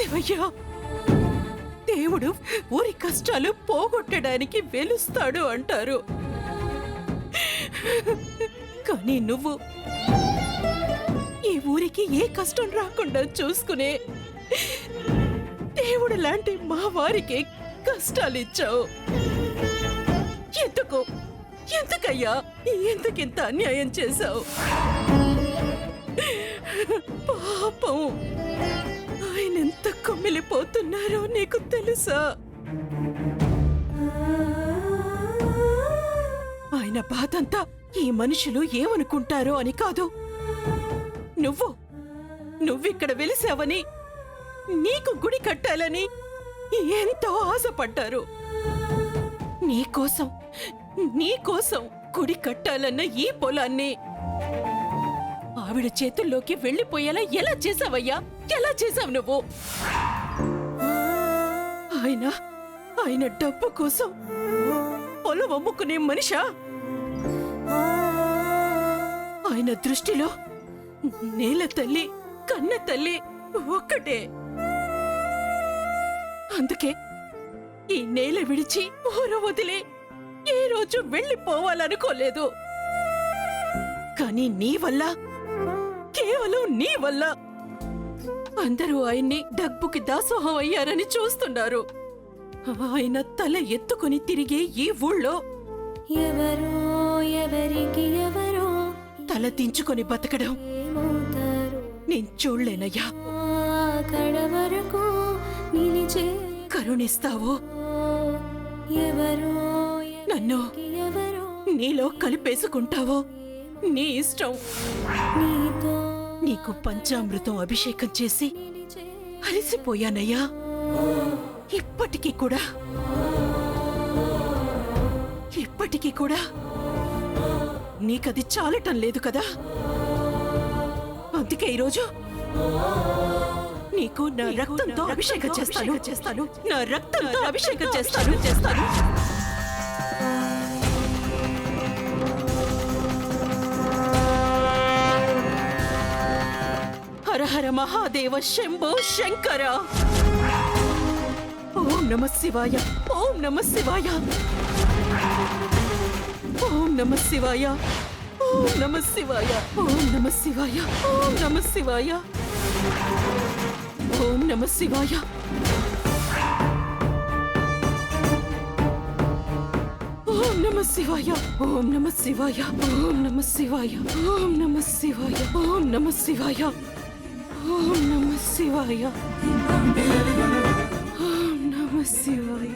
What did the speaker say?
నిజమయ్యా, దేవుడు ఊరి కష్టాలు పోగొట్టడానికి వెలుస్తాడు అంటారు. కానీ నువ్వు ఈ ఊరికి ఏ కష్టం రాకుండా చూసుకునే దేవుడు లాంటి మా వారికి కష్టాలిచ్చావు. ఎందుకయ్యా ఎందుకింత అన్యాయం చేశావు? పాపం ఆయన ఎంత కుమిలిపోతున్నారో నీకు తెలుసా? ఆయన బాధంతా ఈ మనుషులు ఏమనుకుంటారో అని కాదు, నువ్విక్కడ వెలిసావని, నీకు గుడి కట్టాలని ఎంతో ఆశపడ్డారు. నీకోసం గుడి కట్టాలన్న ఈ పొలాన్ని ఆవిడ చేతుల్లోకి వెళ్ళిపోయేలా ఎలా చేసావయ్యా? ఎలా చేసావు నువ్వు? ఆయన డబ్బు కోసం పొలం అమ్ముకునే మనిషా? ఆయన దృష్టిలో నేల తల్లి, కన్న తల్లి ఒక్కటే. అందుకే ఈ నేల విడిచి ఊర వదిలే ఏ రోజు వెళ్ళిపోవాలనుకోలేదు. కానీ నీ వల్ల, కేవలం నీ వల్ల అందరూ ఆయన్ని డబ్బుకి దాసోహం అయ్యారని చూస్తున్నారు. ఆయన తల ఎత్తుకుని తిరిగే ఈ ఊళ్ళో తల దించుకొని బతకడం నేను చూడలేనయ్యా. కరుణిస్తావో, నన్ను నీలో కలిపేసుకుంటావో నీ ఇష్టం. నీకు పంచామృతం అభిషేకం చేసి అలసిపోయానయ్యా. ఇప్పటికీ కూడా నీకది చాలటం లేదు కదా. అందుకే ఈరోజు నీకు నా రక్తంతో అభిషేకం చేస్తాను. నా రక్తంతో అభిషేకం చేస్తాను. హర హర మహాదేవ శంభో శంకర. ఓం నమః శివాయ, ఓం నమః శివాయ, ఓం నమః శివాయ, ఓం నమః శివాయ, ఓం నమః శివాయ, ఓం నమః శివాయ, ఓం నమః శివాయ. ఓం నమః శివాయ, ఓం నమః శివాయ, ఓం నమః శివాయ, ఓం నమః శివాయ, ఓం నమః శివాయ, ఓం నమః శివాయ, ఓం నమః శివాయ.